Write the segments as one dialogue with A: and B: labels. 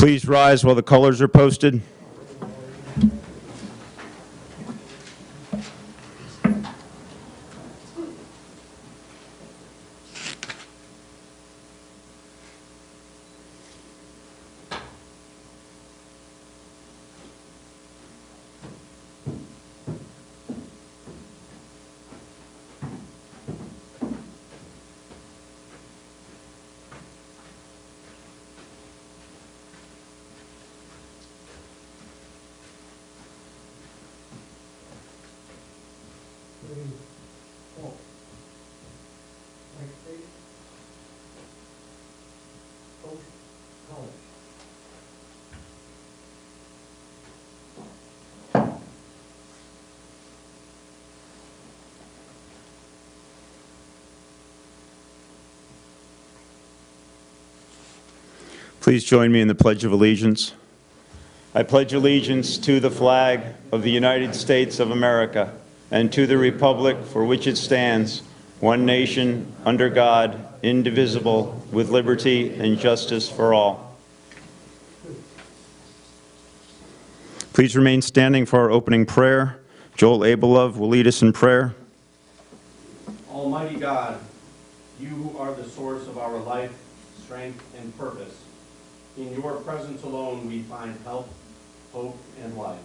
A: Please rise while the colors are posted. Please join me in the Pledge of Allegiance. I pledge allegiance to the flag of the United States of America and to the republic for which it stands, one nation, under God, indivisible, with liberty and justice for all. Please remain standing for our opening prayer. Joel Abelove will lead us in prayer.
B: Almighty God, you who are the source of our life, strength, and purpose, in your presence alone we find help, hope, and life.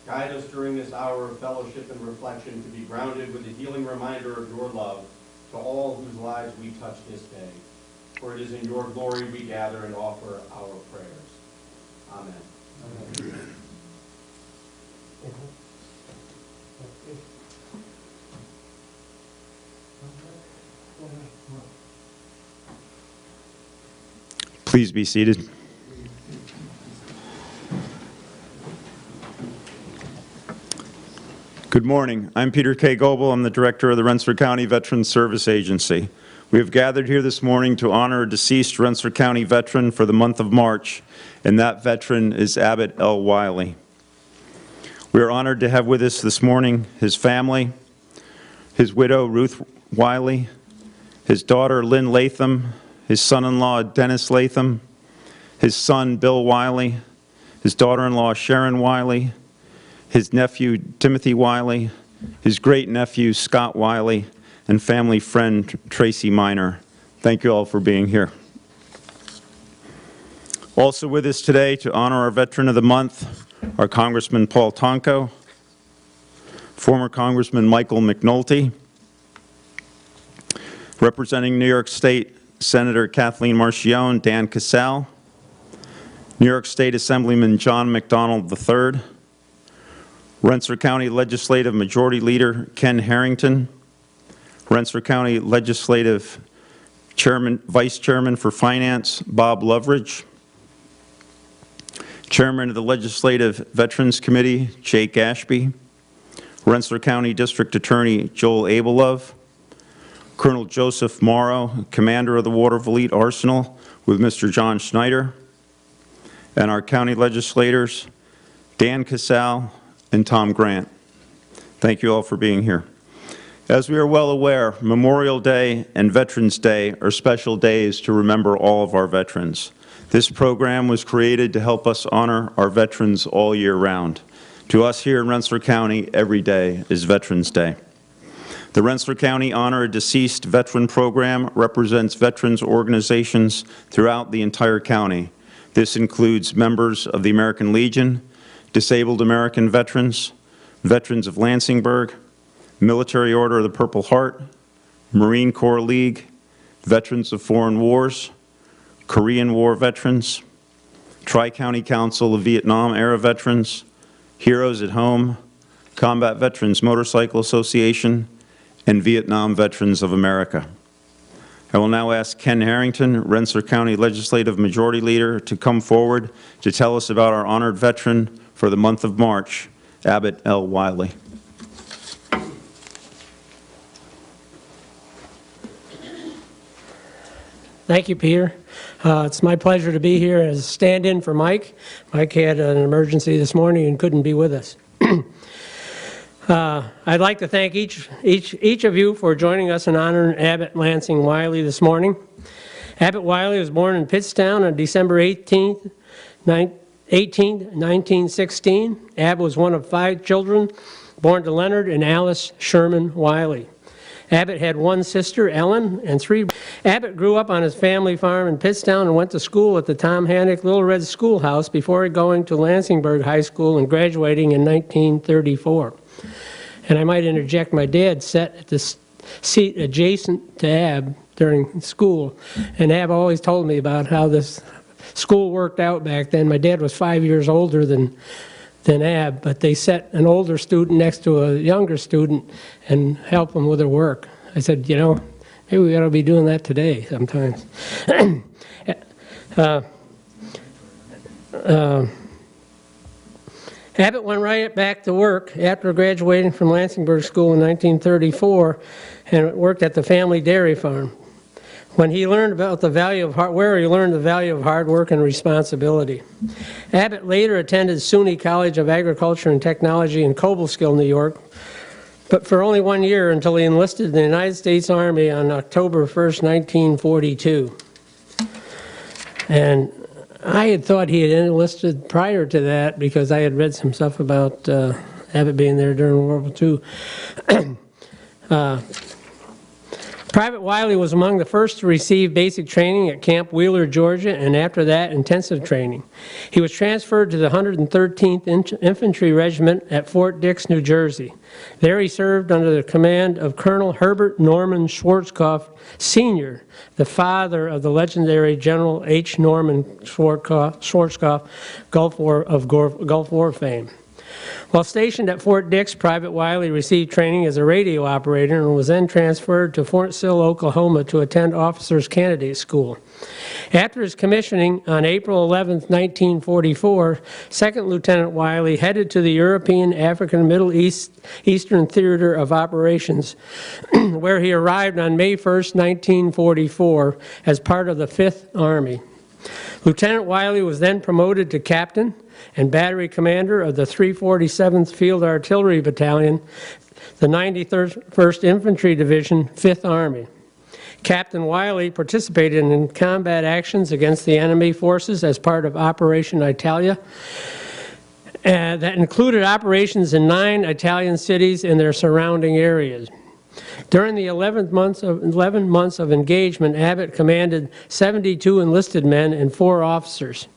B: Guide us during this hour of fellowship and reflection to be grounded with the healing reminder of your love to all whose lives we touch this day. For it is in your glory we gather and offer our prayers. Amen. Amen.
A: Please be seated. Good morning. I'm Peter K. Goebel. I'm the director of the Rensselaer County Veterans Service Agency. We have gathered here this morning to honor a deceased Rensselaer County veteran for the month of March, and that veteran is Abbott L. Wiley. We are honored to have with us this morning his family, his widow Ruth Wiley, his daughter Lynn Latham, his son-in-law Dennis Latham, his son Bill Wiley, his daughter-in-law Sharon Wiley, his nephew Timothy Wiley, his great-nephew Scott Wiley, and family friend Tracy Miner. Thank you all for being here. Also with us today to honor our Veteran of the Month are Congressman Paul Tonko, former Congressman Michael McNulty, representing New York State Senator Kathleen Marchione, Dan Casale, New York State Assemblyman John McDonald III, Rensselaer County Legislative Majority Leader Ken Harrington, Rensselaer County Legislative Vice Chairman for Finance Bob Loveridge, Chairman of the Legislative Veterans Committee Jake Ashby, Rensselaer County District Attorney Joel Abelove, Colonel Joseph Morrow, Commander of the Watervliet Arsenal, with Mr. John Schneider, and our county legislators, Dan Casale and Tom Grant. Thank you all for being here. As we are well aware, Memorial Day and Veterans Day are special days to remember all of our veterans. This program was created to help us honor our veterans all year round. To us here in Rensselaer County, every day is Veterans Day. The Rensselaer County Honor a Deceased Veteran Program represents veterans organizations throughout the entire county. This includes members of the American Legion, Disabled American Veterans, Veterans of Lansingburg, Military Order of the Purple Heart, Marine Corps League, Veterans of Foreign Wars, Korean War Veterans, Tri-County Council of Vietnam-era Veterans, Heroes at Home, Combat Veterans Motorcycle Association, and Vietnam Veterans of America. I will now ask Ken Harrington, Rensselaer County Legislative Majority Leader, to come forward to tell us about our honored veteran for the month of March, Abbott L. Wiley.
C: Thank you, Peter. It's my pleasure to be here as a stand-in for Mike. Mike had an emergency this morning and couldn't be with us. I'd like to thank each of you for joining us in honoring Abbott Lansing Wiley this morning. Abbott Wiley was born in Pittstown on December 18, 18, 1916. Abbott was one of 5 children born to Leonard and Alice Sherman Wiley. Abbott had 1 sister, Ellen, and 3. Abbott grew up on his family farm in Pittstown and went to school at the Tom Hannock Little Red Schoolhouse before going to Lansingburg High School and graduating in 1934. And I might interject, my dad sat at the seat adjacent to Ab during school, and Ab always told me about how this school worked out back then. My dad was 5 years older than Ab, but they set an older student next to a younger student and help them with their work. I said, you know, maybe we ought to be doing that today sometimes. Abbott went right back to work after graduating from Lansingburg School in 1934 and worked at the family dairy farm. When he learned about the value of hard work and responsibility. Abbott later attended SUNY College of Agriculture and Technology in Cobleskill, New York, but for only 1 year until he enlisted in the United States Army on October 1st, 1942. And I had thought he had enlisted prior to that because I had read some stuff about Abbott being there during World War II. Private Wiley was among the first to receive basic training at Camp Wheeler, Georgia, and after that, intensive training. He was transferred to the 113th Infantry Regiment at Fort Dix, New Jersey. There he served under the command of Colonel Herbert Norman Schwarzkopf, Sr., the father of the legendary General H. Norman Schwarzkopf, Gulf War fame. While stationed at Fort Dix, Private Wiley received training as a radio operator and was then transferred to Fort Sill, Oklahoma to attend Officers Candidate School. After his commissioning on April 11, 1944, 2nd Lieutenant Wiley headed to the European, African, and Middle Eastern Theater of Operations, where he arrived on May 1, 1944, as part of the 5th Army. Lieutenant Wiley was then promoted to captain and battery commander of the 347th Field Artillery Battalion, the 91st Infantry Division, 5th Army. Captain Wiley participated in combat actions against the enemy forces as part of Operation Italia, that included operations in 9 Italian cities and their surrounding areas. During the 11 months of engagement, Abbott commanded 72 enlisted men and 4 officers,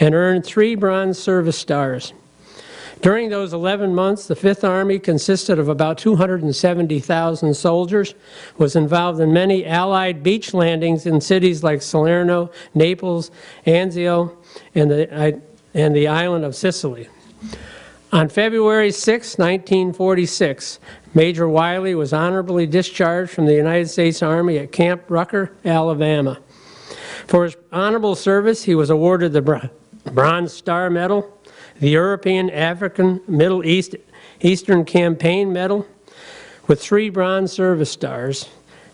C: and earned 3 Bronze Service Stars. During those 11 months, the 5th Army consisted of about 270,000 soldiers, was involved in many Allied beach landings in cities like Salerno, Naples, Anzio, and the island of Sicily. On February 6, 1946, Major Wiley was honorably discharged from the United States Army at Camp Rucker, Alabama. For his honorable service, he was awarded the Bronze Star Medal, the European, African, Middle Eastern Campaign Medal, with 3 Bronze Service Stars,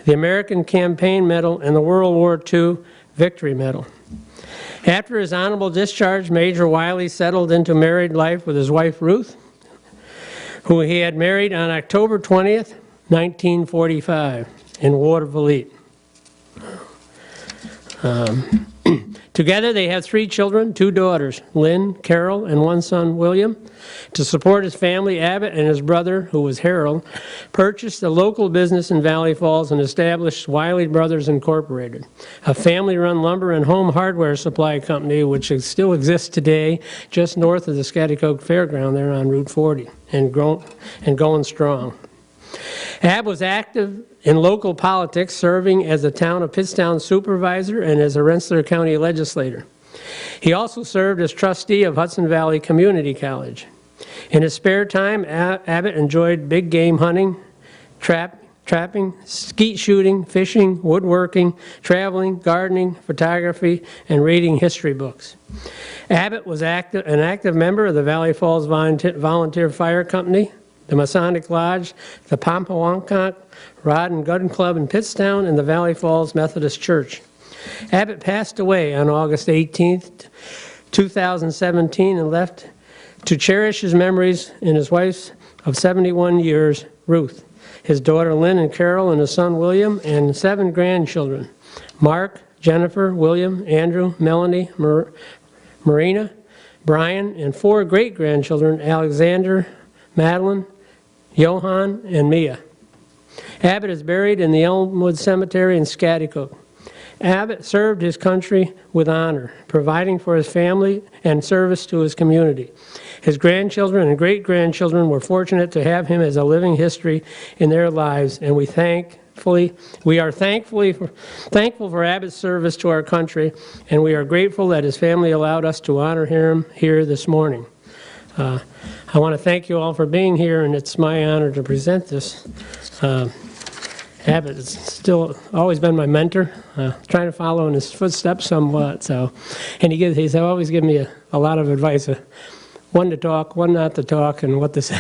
C: the American Campaign Medal, and the World War II Victory Medal. After his honorable discharge, Major Wiley settled into married life with his wife Ruth, who he had married on October 20th, 1945, in Watervliet. Together they have 3 children, 2 daughters, Lynn, Carol, and 1 son, William. To support his family, Abbott and his brother, who was Harold, purchased a local business in Valley Falls and established Wiley Brothers Incorporated, a family-run lumber and home hardware supply company which still exists today just north of the Scotticoke Fairground there on Route 40 and going strong. Ab was active in local politics, serving as the town of Pittstown supervisor and as a Rensselaer County legislator. He also served as trustee of Hudson Valley Community College. In his spare time, Abbott enjoyed big game hunting, trapping, skeet shooting, fishing, woodworking, traveling, gardening, photography, and reading history books. Abbott was an active member of the Valley Falls Volunteer Fire Company, the Masonic Lodge, the Pompawankok Rod and Gun Club in Pittstown, and the Valley Falls Methodist Church. Abbott passed away on August 18, 2017, and left to cherish his memories in his wife of 71 years, Ruth, his daughter Lynn and Carol, and his son William, and 7 grandchildren, Mark, Jennifer, William, Andrew, Melanie, Marina, Brian, and 4 great-grandchildren, Alexander, Madeline, Johan, and Mia. Abbott is buried in the Elmwood Cemetery in Scotticoke. Abbott served his country with honor, providing for his family and service to his community. His grandchildren and great-grandchildren were fortunate to have him as a living history in their lives, and we are thankful for Abbott's service to our country, and we are grateful that his family allowed us to honor him here this morning. I want to thank you all for being here, and it's my honor to present this. Abbott has still always been my mentor, trying to follow in his footsteps somewhat. So, and he's always given me a lot of advice, when to talk, when not to talk, and what to say,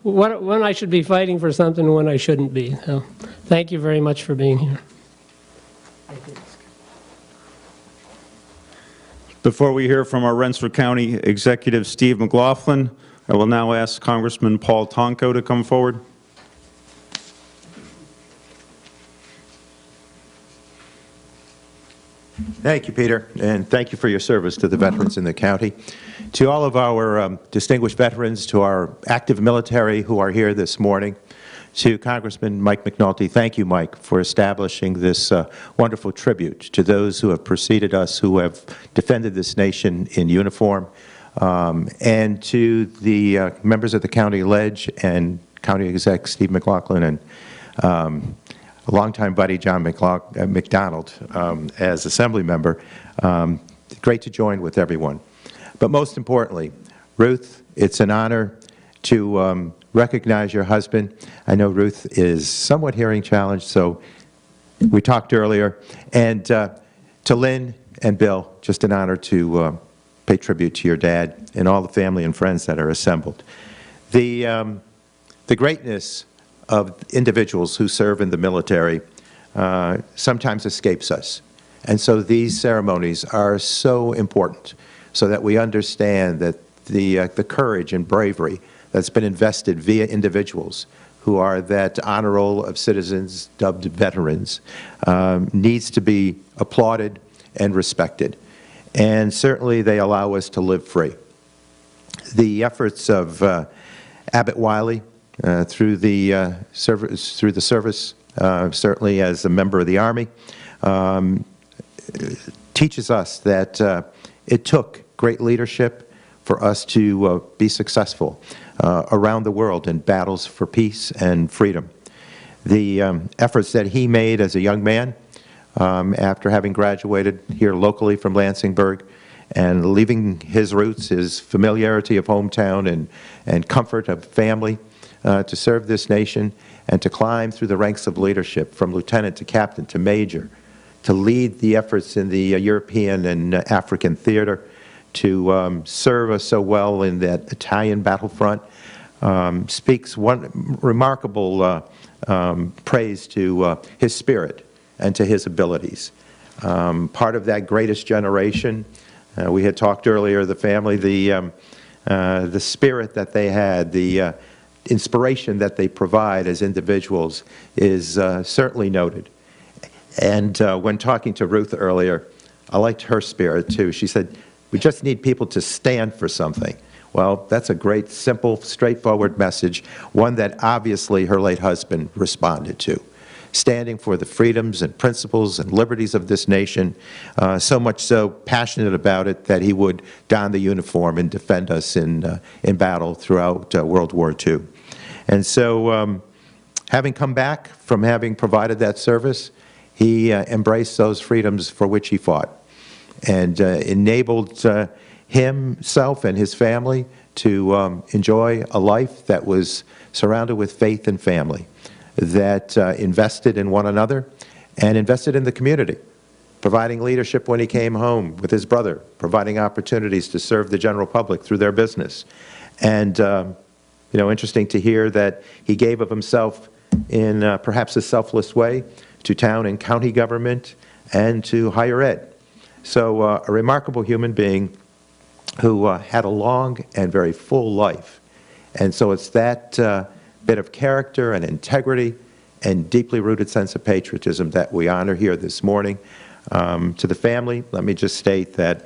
C: when I should be fighting for something and when I shouldn't be. So, thank you very much for being here. Thank you.
A: Before we hear from our Rensselaer County Executive Steve McLaughlin, I will now ask Congressman Paul Tonko to come forward.
D: Thank you, Peter, and thank you for your service to the veterans in the county. To all of our distinguished veterans, to our active military who are here this morning, to Congressman Mike McNulty, thank you, Mike, for establishing this wonderful tribute to those who have preceded us, who have defended this nation in uniform, and to the members of the county ledge and county exec Steve McLaughlin and a longtime buddy, John McDonald, as Assembly member. Great to join with everyone. But most importantly, Ruth, it's an honor to recognize your husband. I know Ruth is somewhat hearing challenged, so we talked earlier. And to Lynn and Bill, just an honor to pay tribute to your dad and all the family and friends that are assembled. The greatness of individuals who serve in the military sometimes escapes us. And so these ceremonies are so important so that we understand that the courage and bravery that's been invested via individuals who are that honor roll of citizens dubbed veterans needs to be applauded and respected. And certainly they allow us to live free. The efforts of Abbott Wiley, through the service, certainly as a member of the Army, teaches us that it took great leadership for us to be successful around the world in battles for peace and freedom. The efforts that he made as a young man, after having graduated here locally from Lansingburg, and leaving his roots, his familiarity of hometown and comfort of family, to serve this nation and to climb through the ranks of leadership from lieutenant to captain to major, to lead the efforts in the European and African theater, to serve us so well in that Italian battlefront, speaks one remarkable praise to his spirit and to his abilities. Part of that greatest generation, we had talked earlier, the family, the spirit that they had, the inspiration that they provide as individuals is certainly noted. And when talking to Ruth earlier, I liked her spirit too. She said, we just need people to stand for something. Well, that's a great, simple, straightforward message, one that obviously her late husband responded to. Standing for the freedoms and principles and liberties of this nation, so much so passionate about it that he would don the uniform and defend us in battle throughout World War II. And so, having come back from having provided that service, he embraced those freedoms for which he fought, and enabled himself and his family to enjoy a life that was surrounded with faith and family, that invested in one another and invested in the community, providing leadership when he came home with his brother, providing opportunities to serve the general public through their business. And, you know, interesting to hear that he gave of himself in perhaps a selfless way to town and county government and to higher ed. So a remarkable human being who had a long and very full life. And so it's that bit of character and integrity and deeply rooted sense of patriotism that we honor here this morning. To the family, let me just state that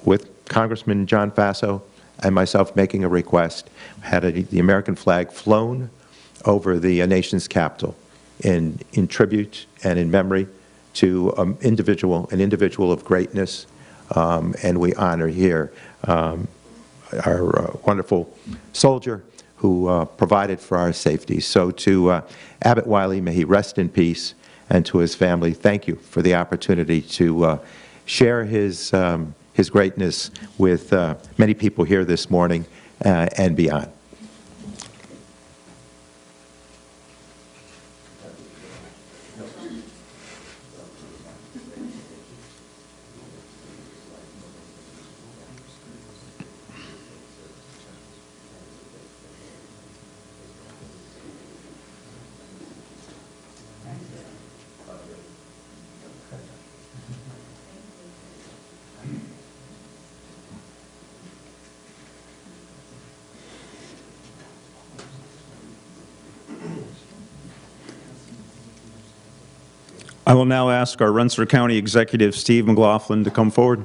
D: with Congressman John Faso and myself making a request, had the American flag flown over the nation's capital in tribute and in memory to an individual of greatness, and we honor here our wonderful soldier who provided for our safety. So to Abbott Wiley, may he rest in peace, and to his family, thank you for the opportunity to share his greatness with many people here this morning and beyond.
A: I will now ask our Rensselaer County Executive, Steve McLaughlin, to come forward.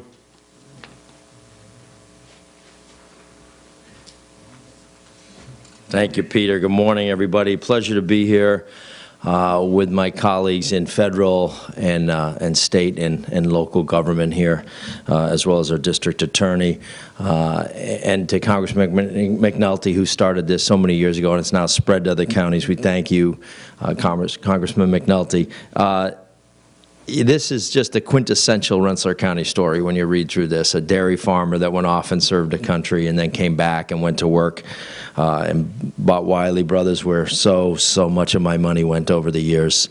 E: Thank you, Peter. Good morning, everybody. Pleasure to be here with my colleagues in federal and state and local government here, as well as our district attorney, and to Congressman McNulty, who started this so many years ago, and it's now spread to other counties. We thank you, Congressman McNulty. This is just a quintessential Rensselaer County story when you read through this. A dairy farmer that went off and served the country and then came back and went to work and bought Wiley Brothers, where so much of my money went over the years.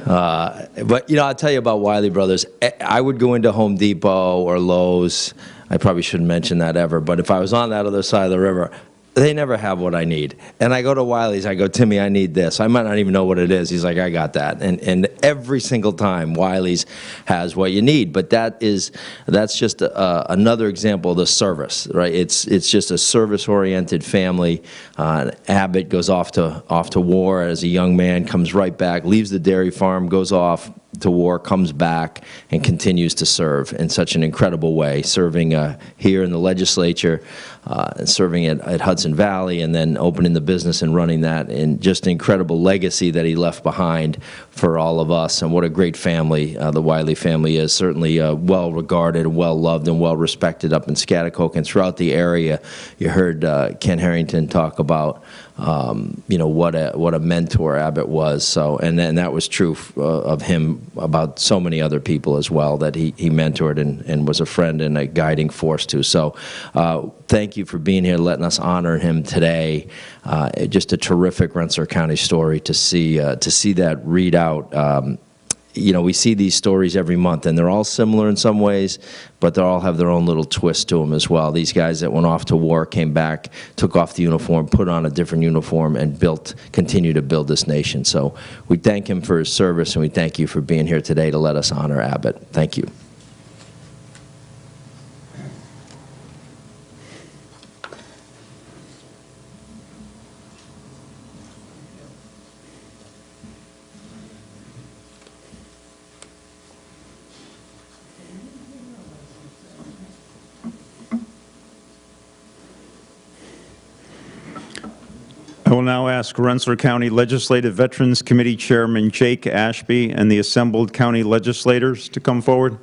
E: But, you know, I'll tell you about Wiley Brothers. I would go into Home Depot or Lowe's. I probably shouldn't mention that ever, but if I was on that other side of the river, they never have what I need. And I go to Wiley's, I go, Timmy, I need this. I might not even know what it is. He's like, I got that. And every single time, Wiley's has what you need. But that's just another example of the service, right? It's just a service-oriented family. Abbott goes off to war as a young man, comes right back, leaves the dairy farm, goes off to war, comes back, and continues to serve in such an incredible way, serving here in the legislature, serving at Hudson Valley, and then opening the business and running that, and just an incredible legacy that he left behind for all of us. And what a great family the Wiley family is. Certainly well regarded, well loved, and well respected up in Schaghticoke and throughout the area. You heard Ken Harrington talk about you know, what a mentor Abbott was. So, and that was true of him about so many other people as well that he mentored and was a friend and a guiding force to. So, thank you for being here, letting us honor him today. Just a terrific Rensselaer County story to see that read out. You know, we see these stories every month, and they're all similar in some ways, but they all have their own little twist to them as well. These guys that went off to war, came back, took off the uniform, put on a different uniform, and continue to build this nation. So we thank him for his service, and we thank you for being here today to let us honor Abbott. Thank you.
A: I will now ask Rensselaer County Legislative Veterans Committee Chairman Jake Ashby and the assembled county legislators to come forward.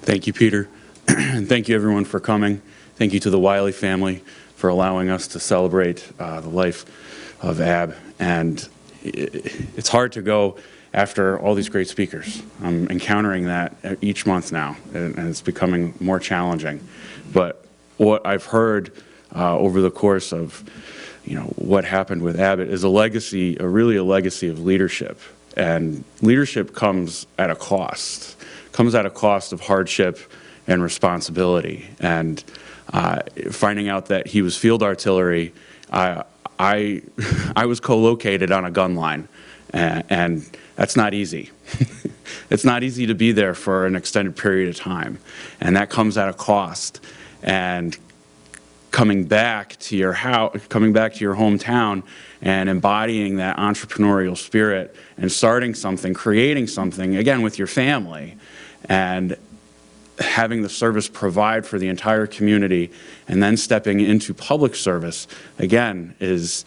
F: Thank you, Peter. And thank you, everyone, for coming. Thank you to the Wiley family for allowing us to celebrate the life of Ab. And it's hard to go after all these great speakers. I'm encountering that each month now, and it's becoming more challenging. But what I've heard over the course of, you know, what happened with Abbott is a legacy, really a legacy of leadership. And leadership comes at a cost. Comes at a cost of hardship and responsibility. And finding out that he was field artillery, I was co-located on a gun line, And that's not easy. It's not easy to be there for an extended period of time, and that comes at a cost. And coming back to your house, coming back to your hometown and embodying that entrepreneurial spirit and starting something, creating something, again, with your family, and having the service provide for the entire community, and then stepping into public service, again, is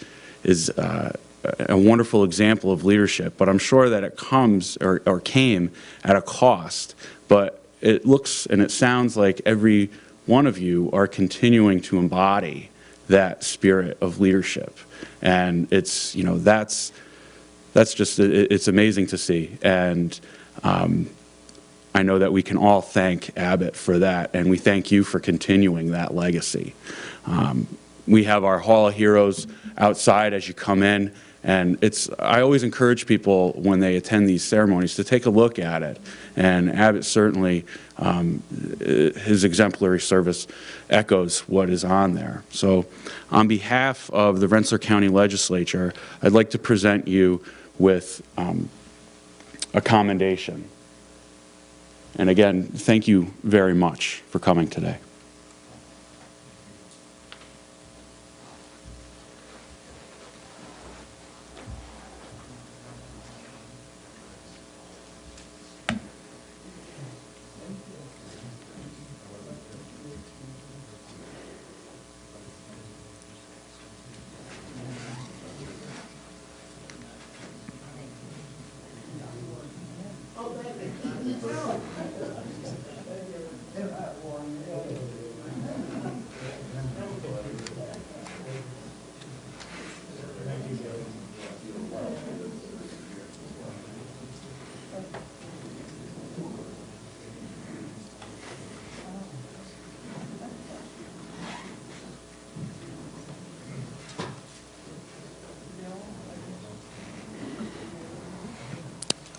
F: a wonderful example of leadership. But I'm sure that it comes or came at a cost. But it looks and it sounds like every one of you are continuing to embody that spirit of leadership. And it's, you know, that's just, it's amazing to see. And I know that we can all thank Abbott for that, and we thank you for continuing that legacy. We have our Hall of Heroes outside as you come in, and I always encourage people when they attend these ceremonies to take a look at it. And Abbott certainly, his exemplary service echoes what is on there. So on behalf of the Rensselaer County Legislature, I'd like to present you with a commendation. And again, thank you very much for coming today.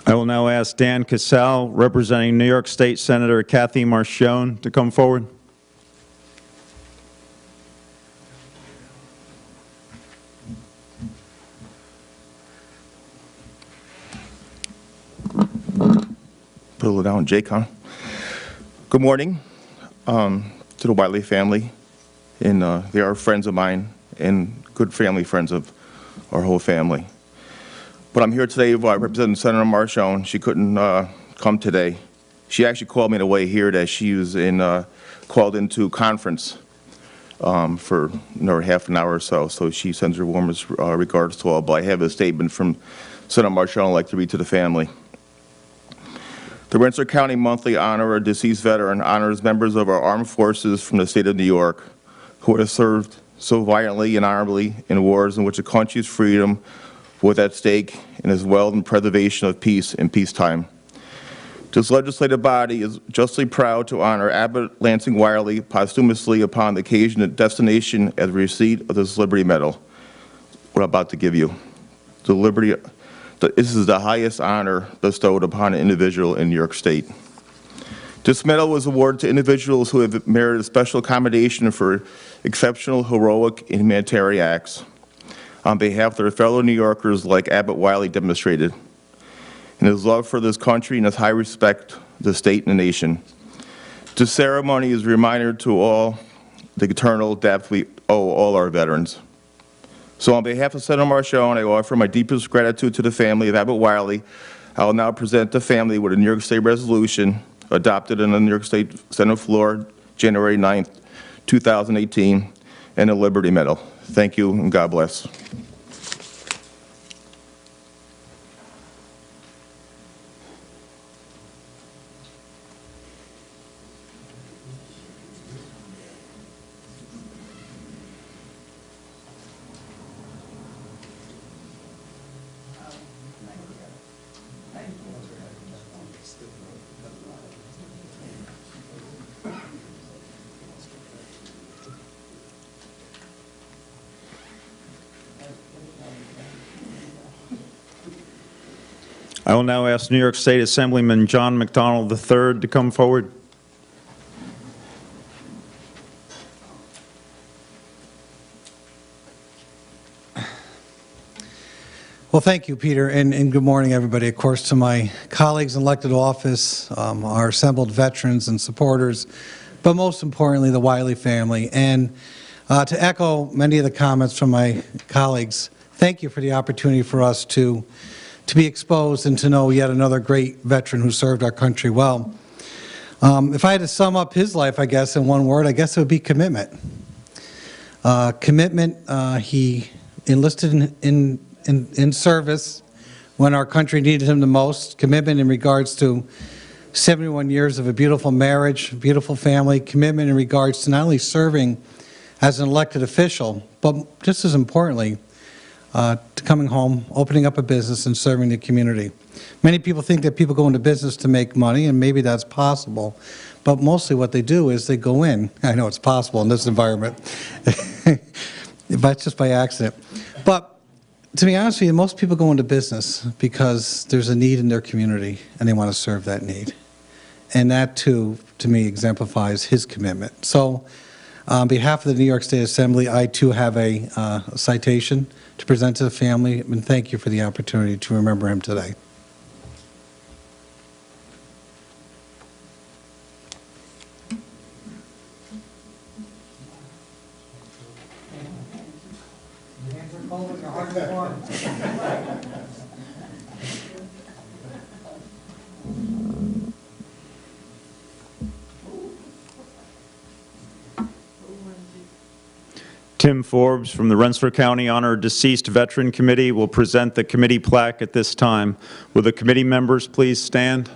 A: I will now ask Dan Cassell, representing New York State Senator Kathy Marchionne, to come forward.
G: Put it down, Jake, huh? Good morning to the Wiley family, and they are friends of mine and good family friends of our whole family. But I'm here today representing Senator Marchionne. She couldn't come today. She actually called me on the way here that she was called into a conference for half an hour or so. So she sends her warmest regards to all. But I have a statement from Senator Marchionne I'd like to read to the family. The Rensselaer County Monthly Honor a Deceased Veteran honors members of our armed forces from the state of New York who have served so violently and honorably in wars in which the country's freedom was at stake, and as well in preservation of peace in peacetime. This legislative body is justly proud to honor Abbott Lansing Wiley posthumously upon the occasion of destination at the receipt of this Liberty Medal. What I'm about to give you. The Liberty, this is the highest honor bestowed upon an individual in New York State. This medal was awarded to individuals who have merited special accommodation for exceptional, heroic, and humanitarian acts on behalf of their fellow New Yorkers like Abbott Wiley demonstrated, and his love for this country and his high respect for the state and the nation. This ceremony is a reminder to all the eternal debt we owe all our veterans. So on behalf of Senator Marchionne, I offer my deepest gratitude to the family of Abbott Wiley. I will now present the family with a New York State resolution adopted in the New York State Senate floor January 9th, 2018, and a Liberty Medal. Thank you, and God bless.
A: I will now ask New York State Assemblyman John McDonald III to come forward.
H: Well, thank you, Peter, and good morning, everybody. Of course, to my colleagues in elected office, our assembled veterans and supporters, but most importantly, the Wiley family. And to echo many of the comments from my colleagues, thank you for the opportunity for us to be exposed and to know yet another great veteran who served our country well. If I had to sum up his life, I guess, in one word, I guess it would be commitment. He enlisted in service when our country needed him the most. Commitment in regards to 71 years of a beautiful marriage, beautiful family. Commitment in regards to not only serving as an elected official, but just as importantly, to coming home, opening up a business, and serving the community. Many people think that people go into business to make money, and maybe that's possible, but mostly what they do is they go in. I know it's possible in this environment, but it's just by accident. But to be honest with you, most people go into business because there's a need in their community, and they want to serve that need. And that, too, to me, exemplifies his commitment. So, on behalf of the New York State Assembly, I, too, have a citation to present to the family, and thank you for the opportunity to remember him today.
A: Tim Forbes from the Rensselaer County Honor Deceased Veteran Committee will present the committee plaque at this time. Will the committee members please stand?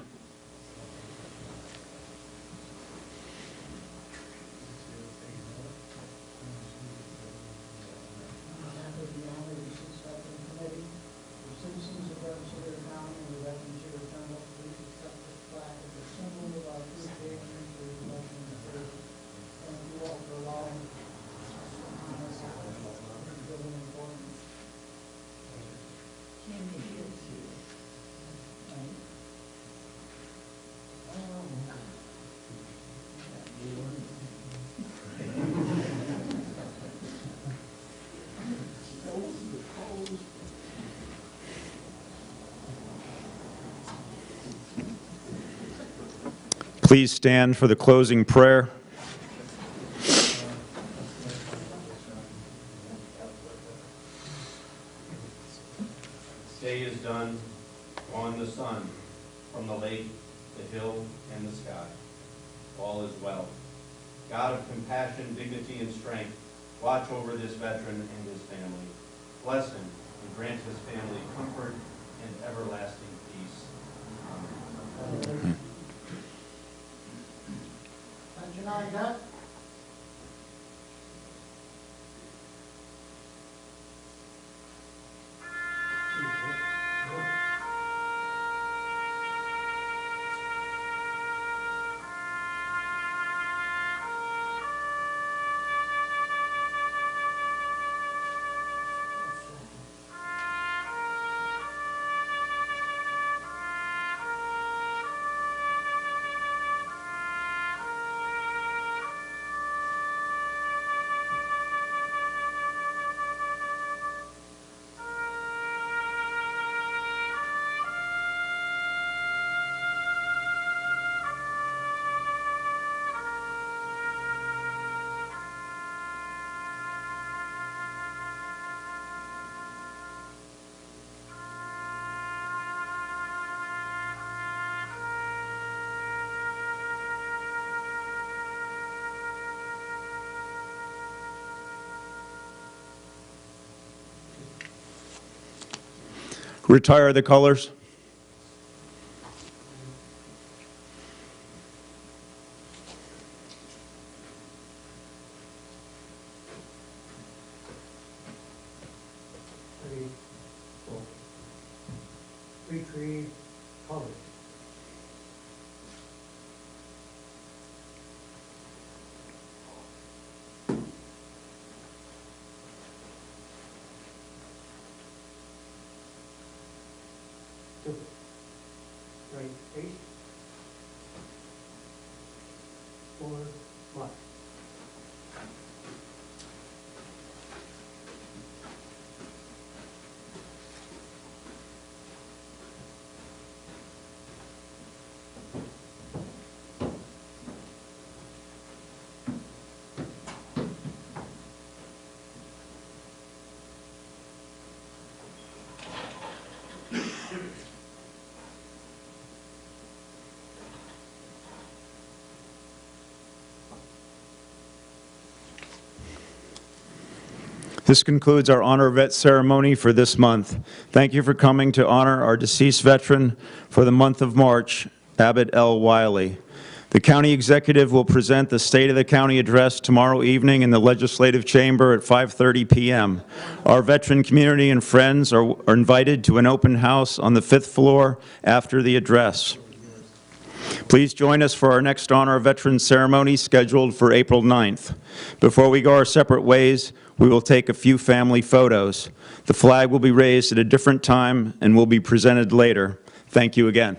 A: Please stand for the closing prayer.
B: Day is done, gone the sun, from the lake, the hill, and the sky. All is well. God of compassion, dignity, and strength, watch over this veteran and his family. Bless him and grant his family comfort and everlasting peace. Amen.
A: Retire the colors.
I: Recreate colors. Right face. Forward left.
A: This concludes our Honor Vet ceremony for this month. Thank you for coming to honor our deceased veteran for the month of March, Abbott L. Wiley. The county executive will present the State of the County address tomorrow evening in the Legislative Chamber at 5:30 p.m. Our veteran community and friends are invited to an open house on the 5th floor after the address. Please join us for our next Honor Veterans ceremony scheduled for April 9th. Before we go our separate ways, we will take a few family photos. The flag will be raised at a different time and will be presented later. Thank you again.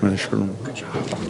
A: Good job.